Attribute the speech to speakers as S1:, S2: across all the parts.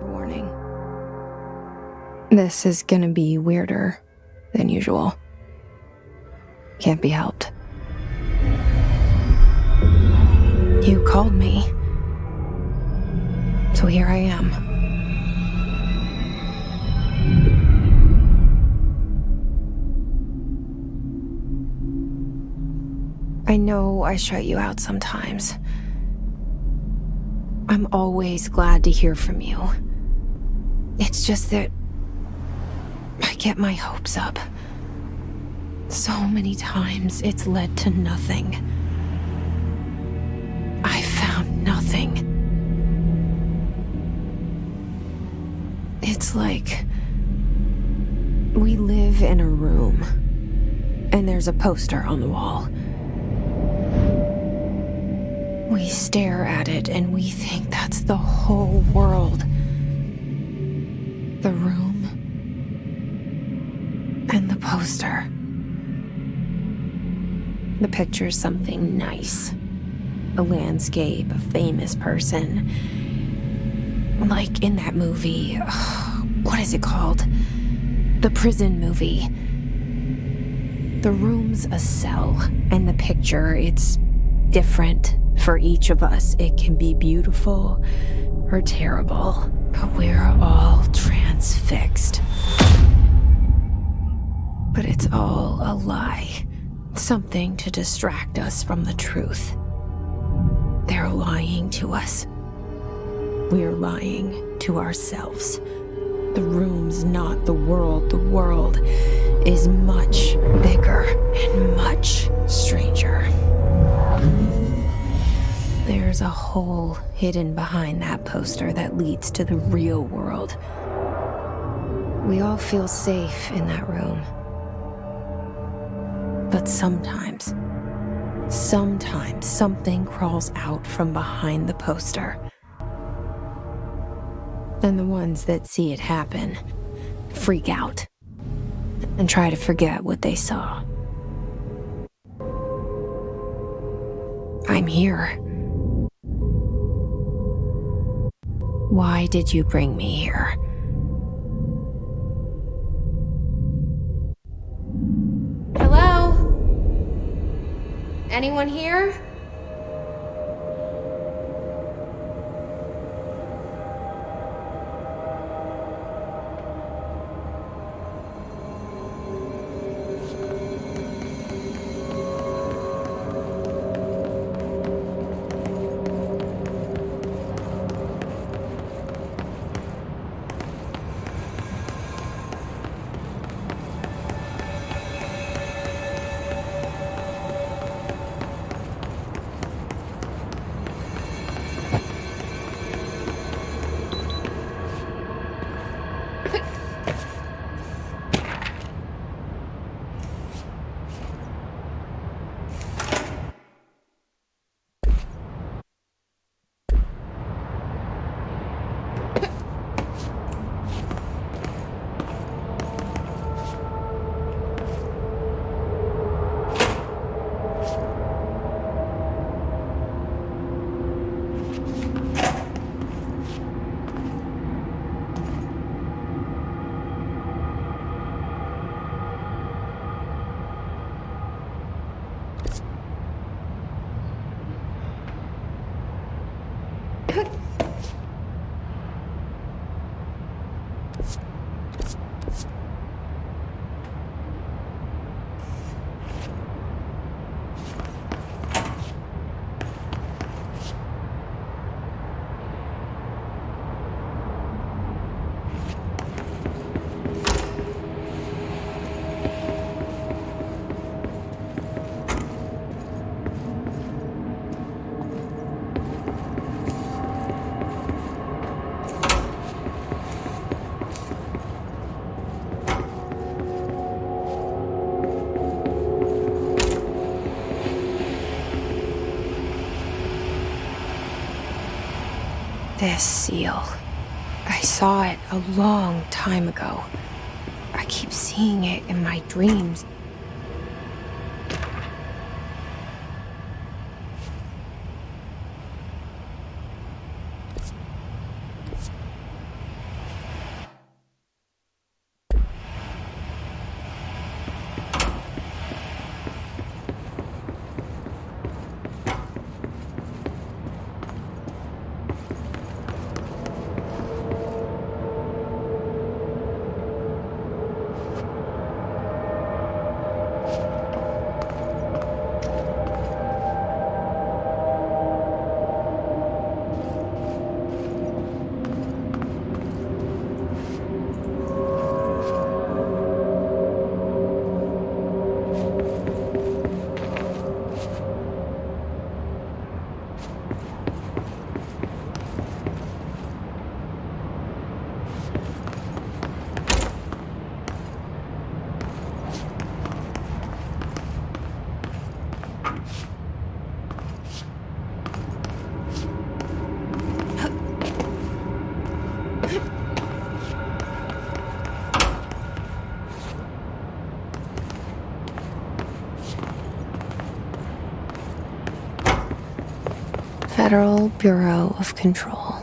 S1: Warning. This is gonna be weirder than usual. Can't be helped. You called me. So here I am. I know I shut you out sometimes. I'm always glad to hear from you. It's just that I get my hopes up. So many times it's led to nothing. I found nothing. It's like we live in a room, and there's a poster on the wall. We stare at it and we think that's the whole world. The room and the poster. The picture's something nice. A landscape, a famous person. Like in that movie, what is it called? The prison movie. The room's a cell, and the picture, it's different for each of us. It can be beautiful or terrible, but we're all transfixed. But it's all a lie. Something to distract us from the truth. They're lying to us. We're lying to ourselves. The room's not the world. The world is much bigger and much stranger. There's a hole hidden behind that poster that leads to the real world. We all feel safe in that room. But sometimes something crawls out from behind the poster. And the ones that see it happen freak out and try to forget what they saw. I'm here. Why did you bring me here? Hello? Anyone here? This seal. I saw it a long time ago. I keep seeing it in my dreams. Federal Bureau of Control.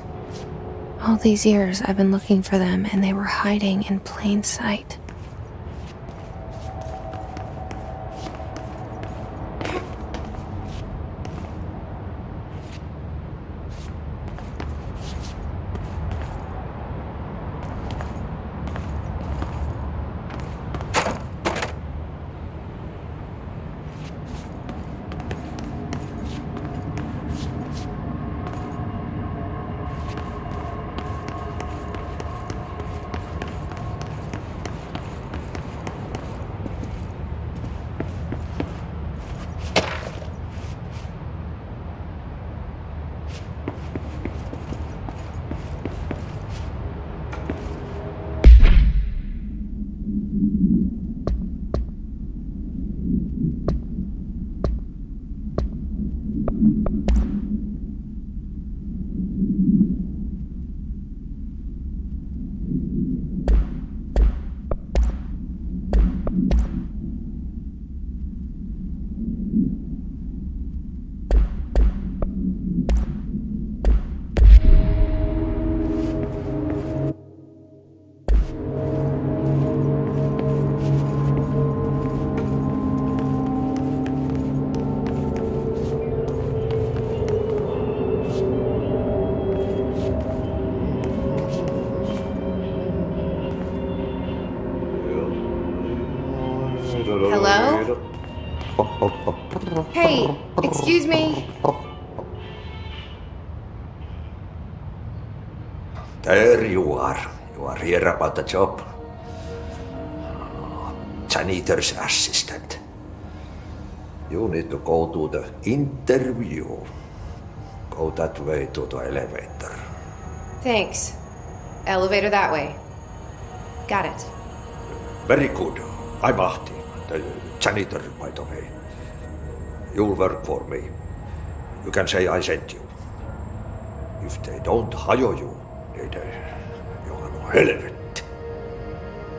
S1: All these years I've been looking for them and they were hiding in plain sight. Hello? Hey, excuse me.
S2: There you are. You are here about the job. Janitor's assistant. You need to go to the interview. Go that way to the elevator.
S1: Thanks. Elevator that way. Got it.
S2: Very good. I'm Ahti, the janitor, by the way. You'll work for me. You can say I sent you. If they don't hire you, niin Johan on helvet.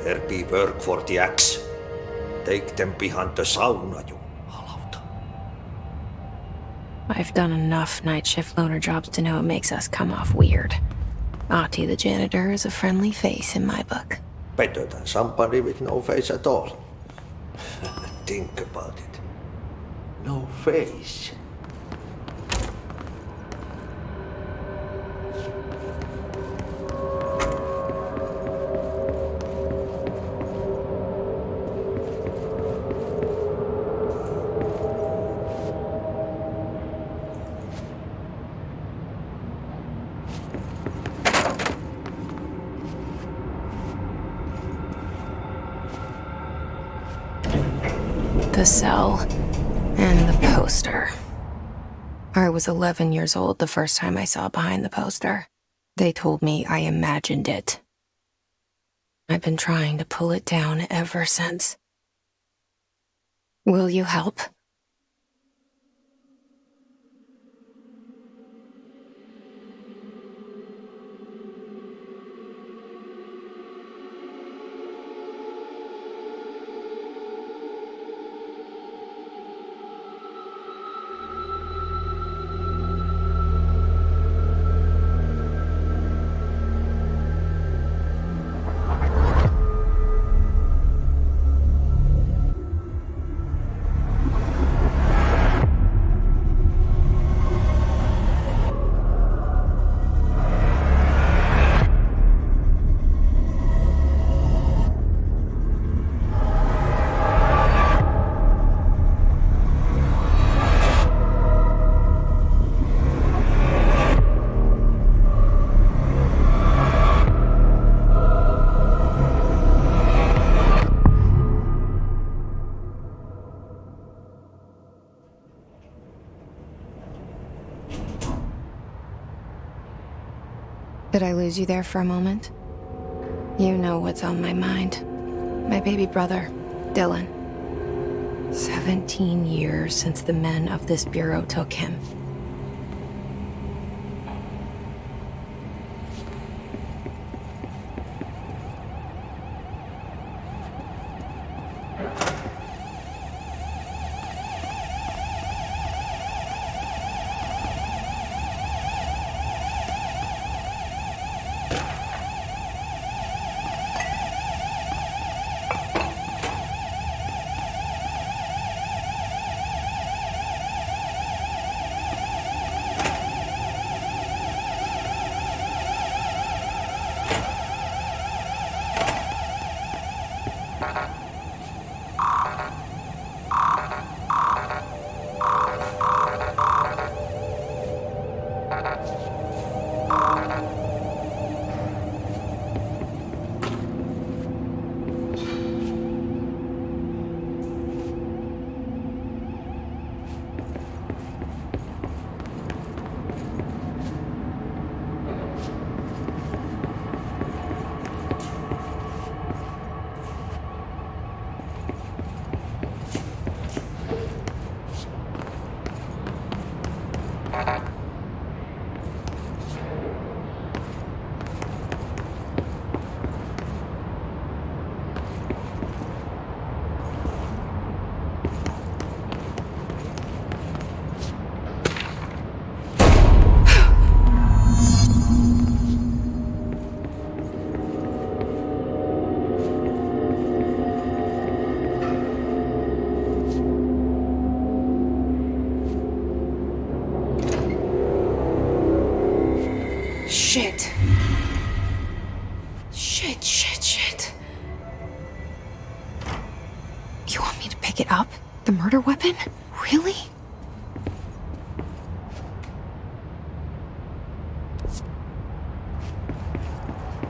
S2: There be work for the axe. Take them behind the sauna, you halauta.
S1: I've done enough night shift loner jobs to know it makes us come off weird. Ahti the janitor is a friendly face in my book.
S2: Better than somebody with no face at all. Think about it. No face.
S1: the cell, and the poster. I was 11 years old the first time I saw behind the poster. They told me I imagined it. I've been trying to pull it down ever since. Will you help? Did I lose you there for a moment? You know what's on my mind. My baby brother, Dylan. 17 years since the men of this bureau took him. Shit. Shit. You want me to pick it up? The murder weapon? Really?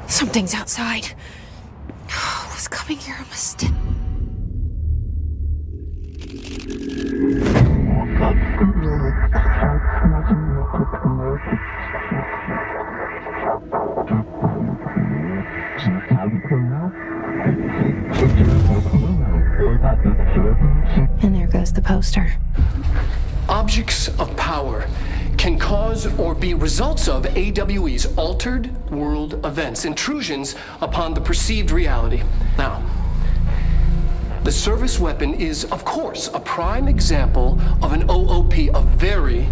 S1: Something's outside. What's coming here? I must... And there goes the poster.
S3: Objects of power can cause or be results of AWE's altered world events, intrusions upon the perceived reality. Now, the service weapon is, of course, a prime example of an OOP, a very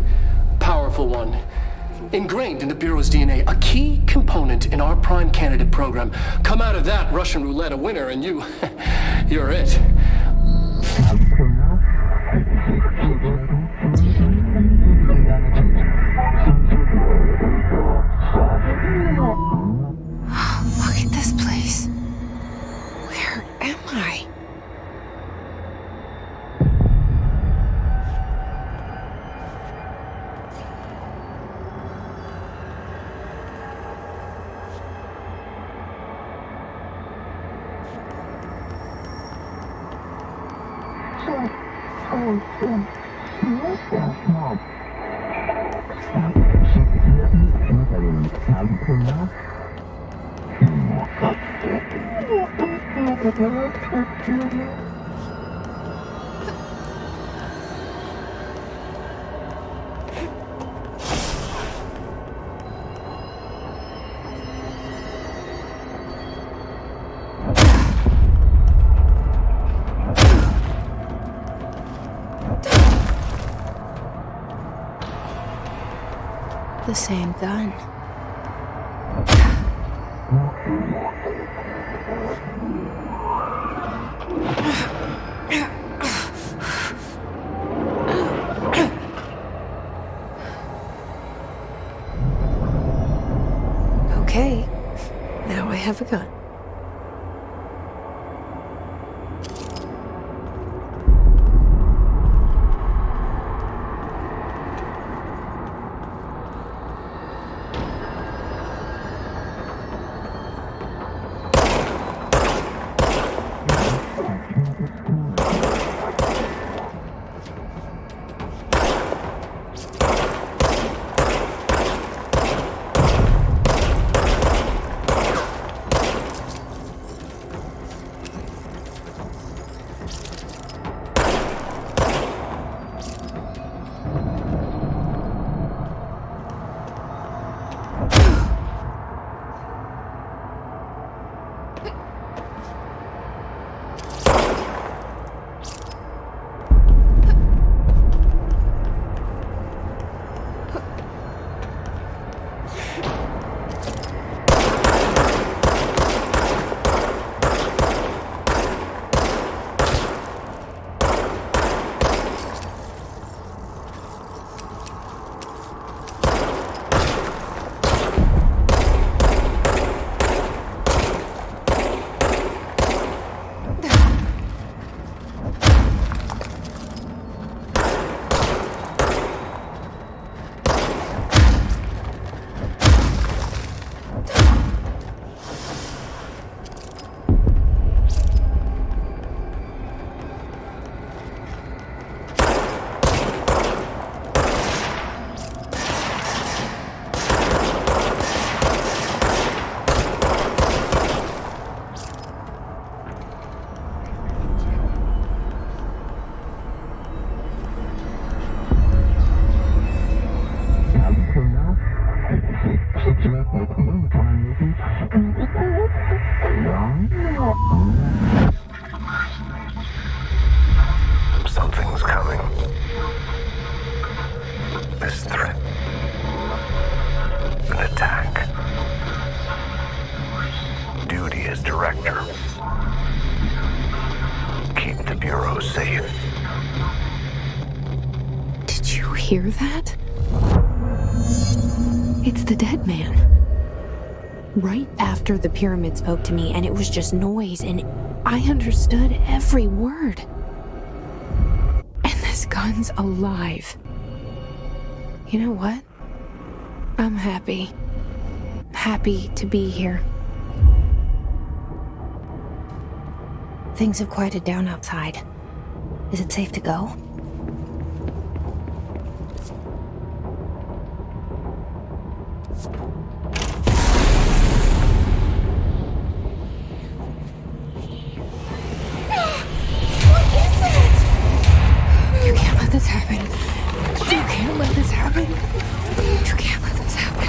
S3: powerful one. Ingrained in the Bureau's DNA, a key component in our prime candidate program. Come out of that Russian roulette a winner and you're it.
S1: Look at this place. Where am I? The same gun. Okay, now I have a gun.
S4: Something's coming. This threat. An attack. Duty as director. Keep the Bureau safe.
S1: Did you hear that? It's the dead man. Right after the pyramid spoke to me, and it was just noise, and I understood every word. And this gun's alive. You know what? I'm happy. Happy to be here. Things have quieted down outside. Is it safe to go? You can't let this happen. You can't let this happen. You can't let this happen.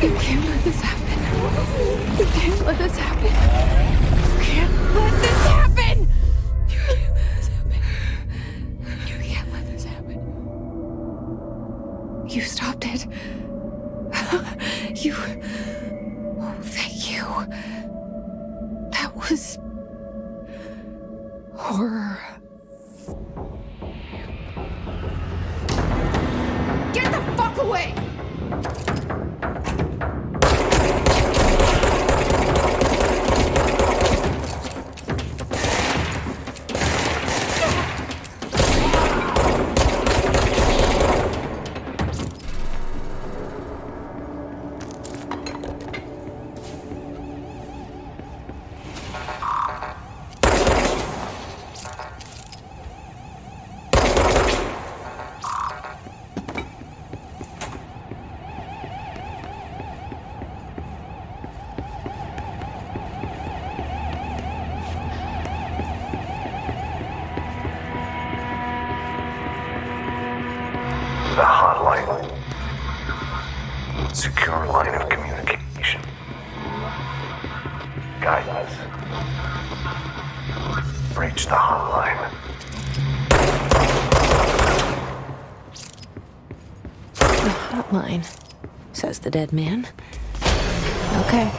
S1: You can't let this happen. You can't let this happen. You can't let this happen. You can't let this happen. You can't let this happen. You stopped it. You... Oh, thank you. That was... horror. Get the fuck away!
S4: reach the hotline.
S1: The hotline, says the dead man. Okay.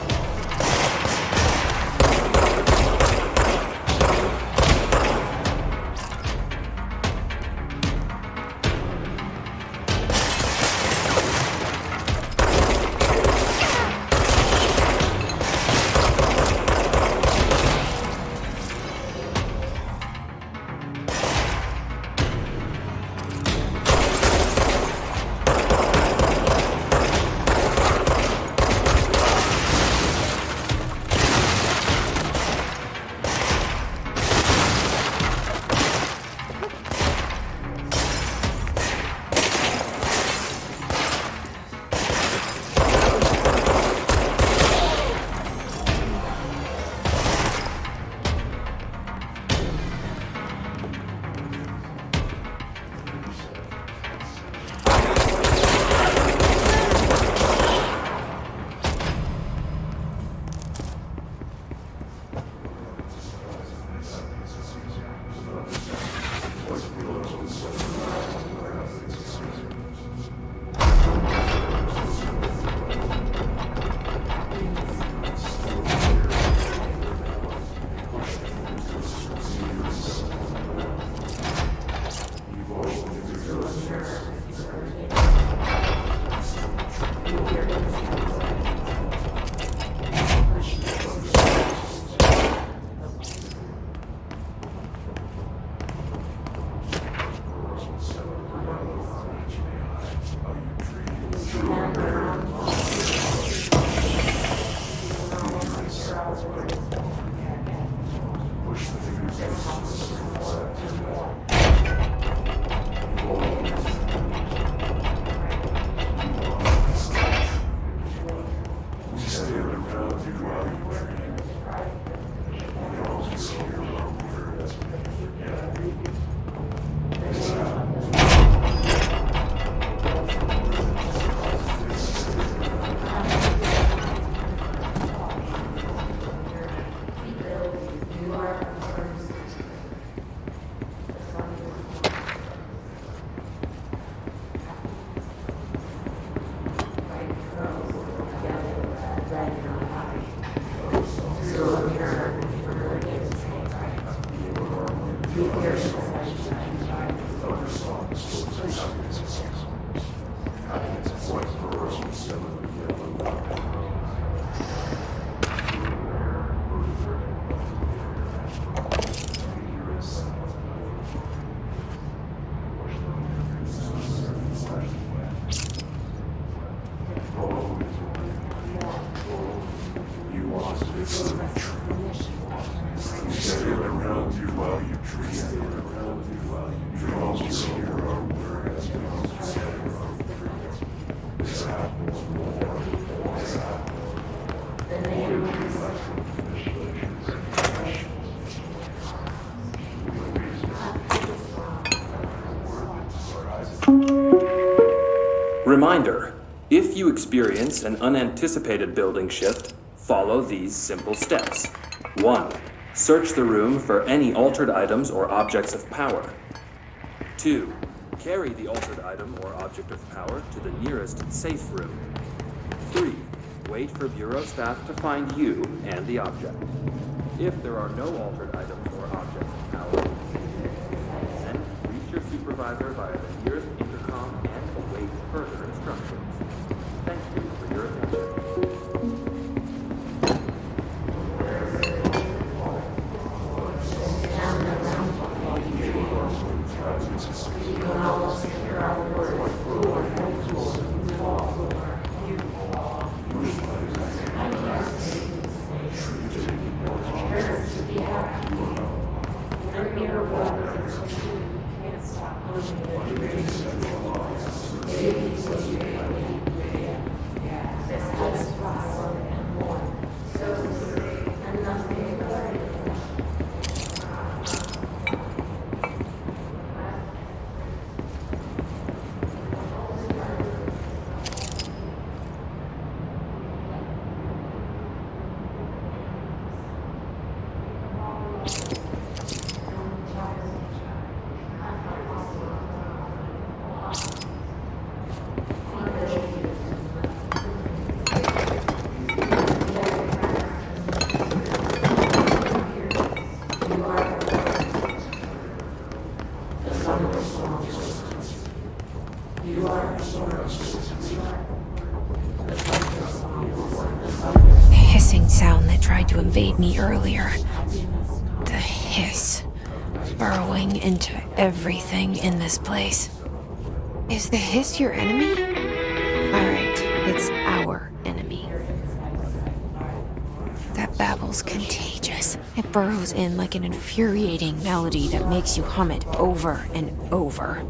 S5: Reminder, if you experience an unanticipated building shift, follow these simple steps. 1. Search the room for any altered items or objects of power. 2. Carry the altered item or object of power to the nearest safe room. 3. Wait for Bureau staff to find you and the object. If there are no altered items or objects of power, then reach your supervisor via the nearest intercom and await further instructions. Thank you for your attention.
S1: tried to invade me earlier. The hiss, burrowing into everything in this place. Is the hiss your enemy? Alright, it's our enemy. That babble's contagious. It burrows in like an infuriating melody that makes you hum it over and over.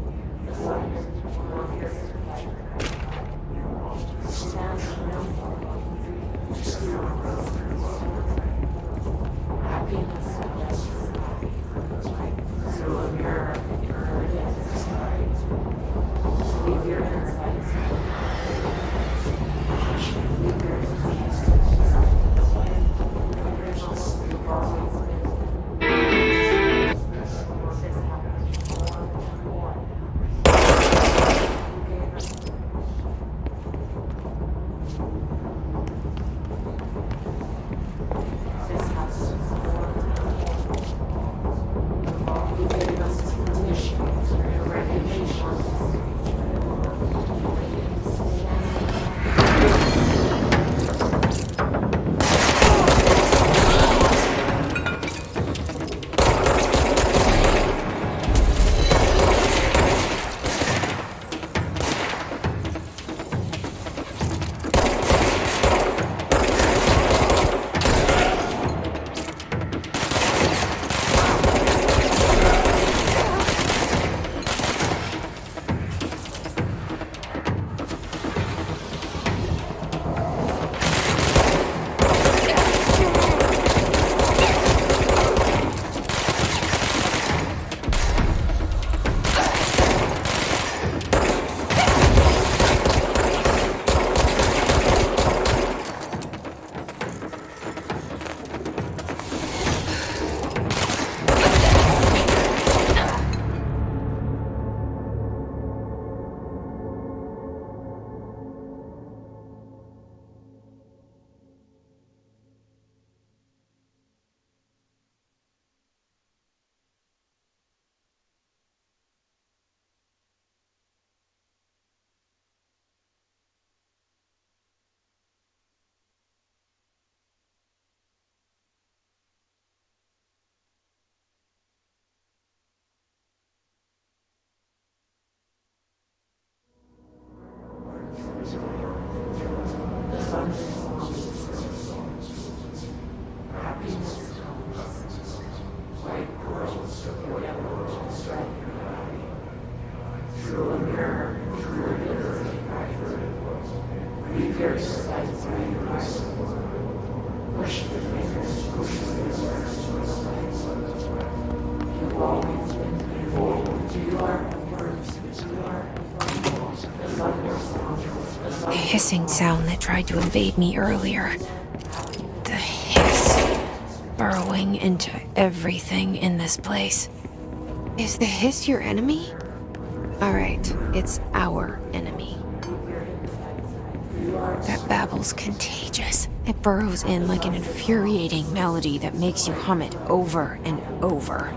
S1: The hissing sound that tried to invade me earlier. The hiss, burrowing into everything in this place. Is the hiss your enemy? Alright, it's our enemy. That babble's contagious. It burrows in like an infuriating melody that makes you hum it over and over.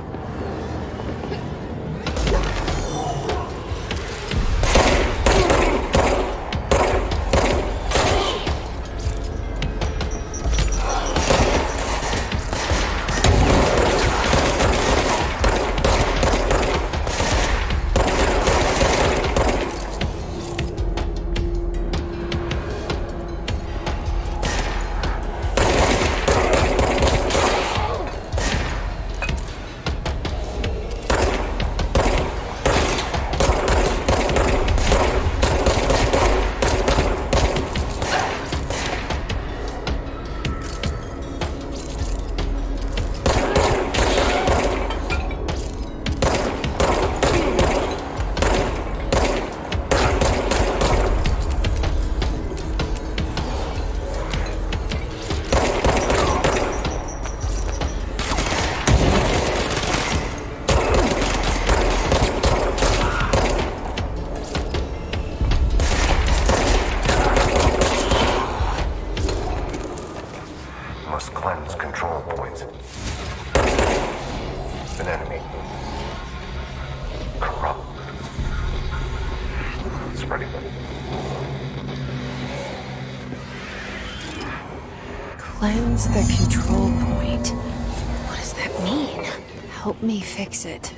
S1: Cleanse the control point. What does that mean? Help me fix it.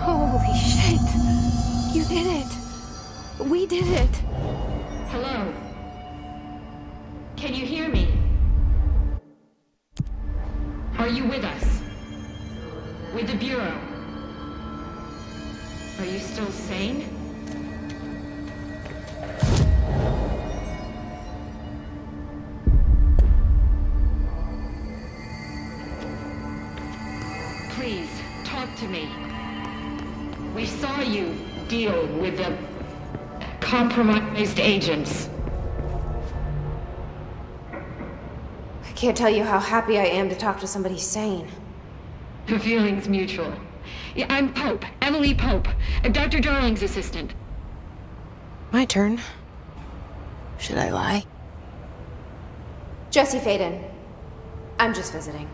S1: Holy shit! You did it! We did it!
S6: Hello? Can you hear me? Are you with us? With the Bureau? Are you still sane? Please, talk to me. We saw you deal with the compromised agents.
S1: I can't tell you how happy I am to talk to somebody sane.
S6: The feeling's mutual. Yeah, I'm Pope, Emily Pope, Dr. Darling's assistant.
S1: My turn. Should I lie? Jesse Faden. I'm just visiting.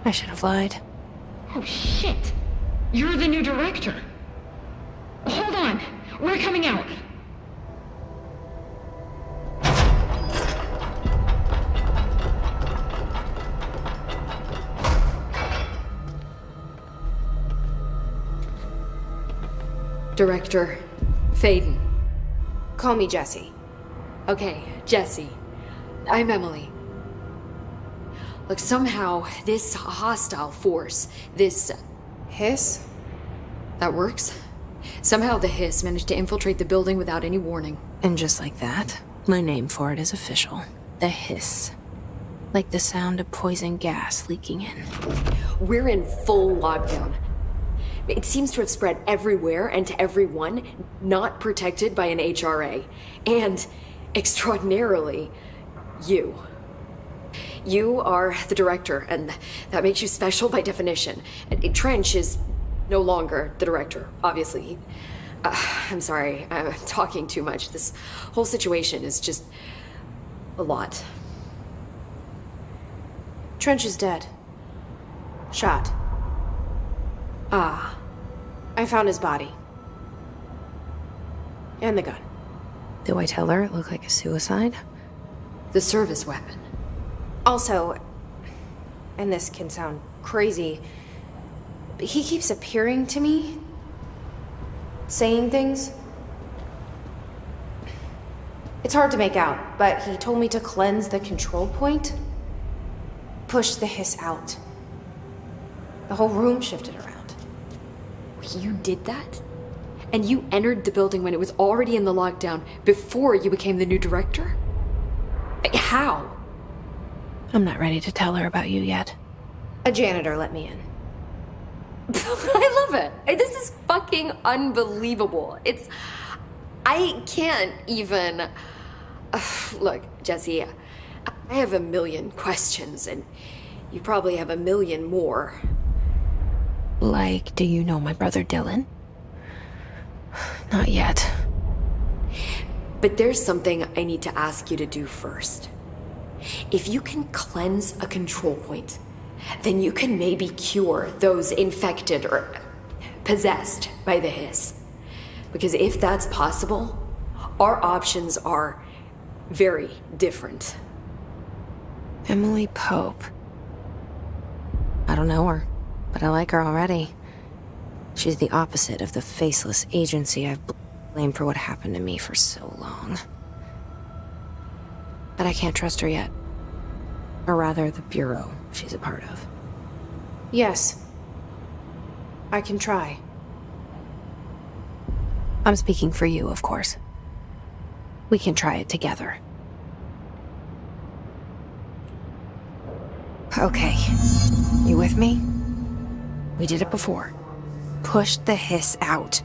S1: I should have lied.
S6: Oh, shit! You're the new director. Hold on, we're coming out.
S7: Director Faden.
S1: Call me Jesse.
S7: Okay, Jesse. I'm Emily. Look, somehow this hostile force, this...
S1: Hiss?
S7: that works? Somehow the Hiss managed to infiltrate the building without any warning.
S1: And just like that, my name for it is official. The Hiss. Like the sound of poison gas leaking in.
S7: We're in full lockdown. It seems to have spread everywhere and to everyone, not protected by an HRA. And, extraordinarily, you. You are the director, and that makes you special by definition. Trench is no longer the director, obviously. I'm sorry, I'm talking too much. This whole situation is just a lot.
S1: Trench is dead. Shot.
S7: Ah.
S1: I found his body. And the gun. Do I tell her it looked like a suicide?
S7: The service weapon.
S1: Also, and this can sound crazy, but he keeps appearing to me, saying things. It's hard to make out, but he told me to cleanse the control point, push the Hiss out. The whole room shifted around.
S7: You did that? And you entered the building when it was already in the lockdown before you became the new director? How?
S1: I'm not ready to tell her about you yet. A janitor let me in.
S7: I love it. This is fucking unbelievable. I can't even... Look, Jesse, I have a million questions, and you probably have a million more.
S1: Like, do you know my brother Dylan? Not yet.
S7: But there's something I need to ask you to do first. If you can cleanse a control point, then you can maybe cure those infected or possessed by the Hiss. Because if that's possible, our options are very different.
S1: Emily Pope. I don't know her, but I like her already. She's the opposite of the faceless agency I've blamed for what happened to me for so long. But I can't trust her yet. Or rather, the Bureau she's a part of. Yes. I can try. I'm speaking for you, of course. We can try it together. Okay. You with me? We did it before. Push the Hiss out.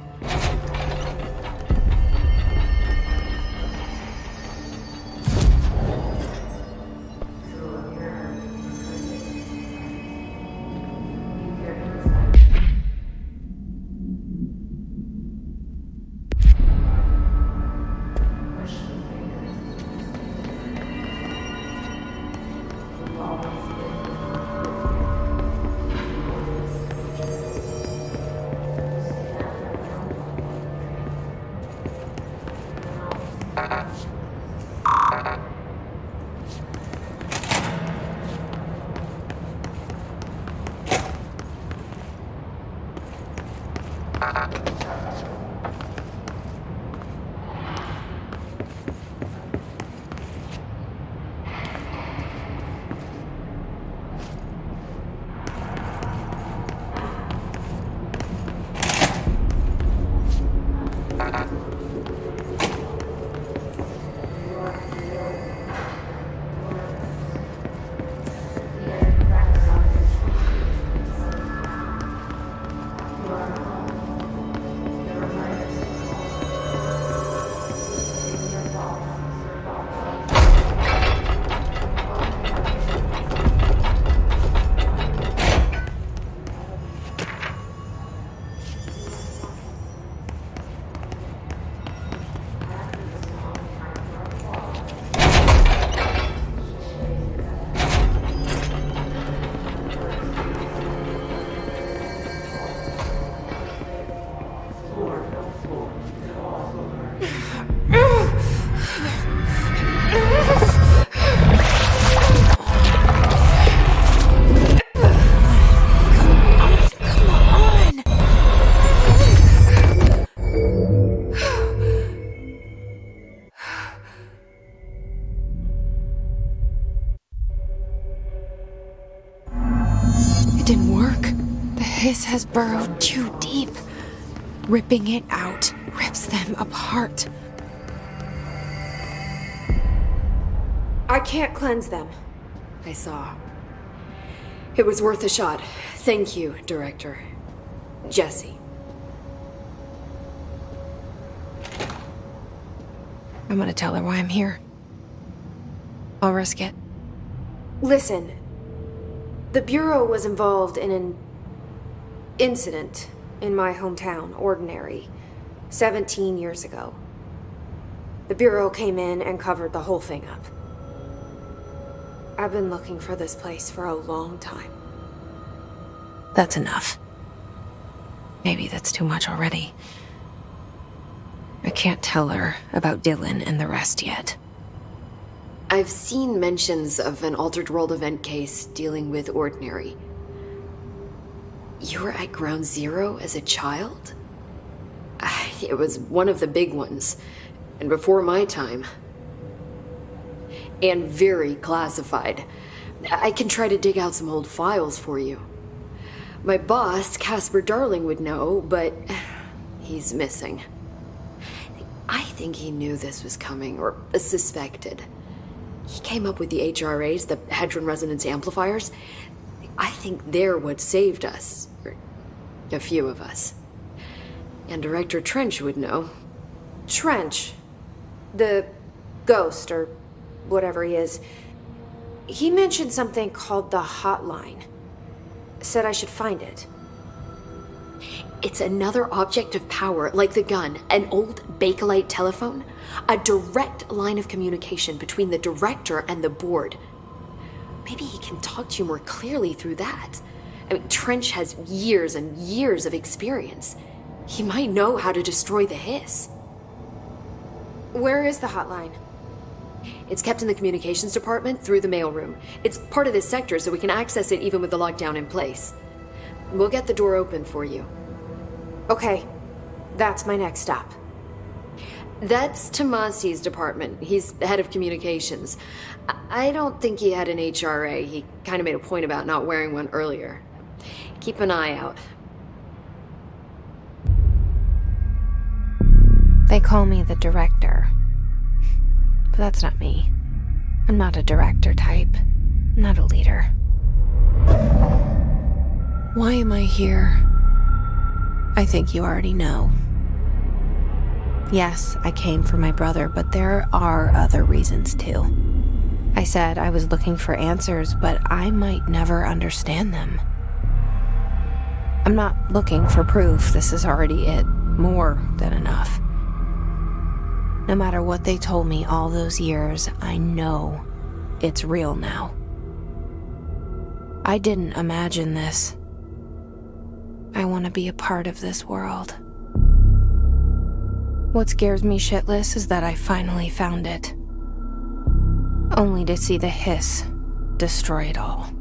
S1: It didn't work. The hiss has burrowed too deep. Ripping it out rips them apart. I can't cleanse them.
S7: I saw. It was worth a shot. Thank you, Director. Jesse.
S1: I'm gonna tell her why I'm here. I'll risk it.
S8: Listen, the Bureau was involved in an incident in my hometown, Ordinary, 17 years ago. The Bureau came in and covered the whole thing up. I've been looking for this place for a long time.
S1: That's enough. Maybe that's too much already. I can't tell her about Dylan and the rest yet.
S7: I've seen mentions of an Altered World event case dealing with Ordinary. You were at Ground Zero as a child? It was one of the big ones, and before my time. And very classified. I can try to dig out some old files for you. My boss, Casper Darling, would know, but he's missing. I think he knew this was coming, or suspected. He came up with the HRAs, the Hadron Resonance Amplifiers. I think they're what saved us. Or a few of us. And Director Trench would know.
S8: Trench, the ghost, or whatever he is, he mentioned something called the Hotline. Said I should find it.
S7: It's another object of power, like the gun, an old Bakelite telephone. A direct line of communication between the director and the board. Maybe he can talk to you more clearly through that. I mean, Trench has years and years of experience. He might know how to destroy the hiss.
S8: Where is the hotline?
S7: It's kept in the communications department through the mailroom. It's part of this sector, so we can access it even with the lockdown in place. We'll get the door open for you.
S8: Okay, that's my next stop.
S7: That's Tomasi's department. He's head of communications. I don't think he had an HRA. He kind of made a point about not wearing one earlier. Keep an eye out.
S1: They call me the director. But that's not me. I'm not a director type. I'm not a leader. Why am I here? I think you already know. Yes, I came for my brother, but there are other reasons too. I said I was looking for answers, but I might never understand them. I'm not looking for proof. This is already it. More than enough. No matter what they told me all those years, I know it's real now. I didn't imagine this. I want to be a part of this world. What scares me shitless is that I finally found it. Only to see the hiss destroy it all.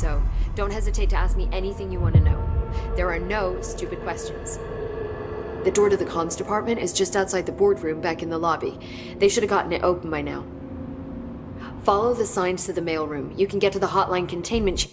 S7: so don't hesitate to ask me anything you want to know. There are no stupid questions. The door to the comms department is just outside the boardroom back in the lobby. They should have gotten it open by now. Follow the signs to the mailroom. You can get to the hotline containment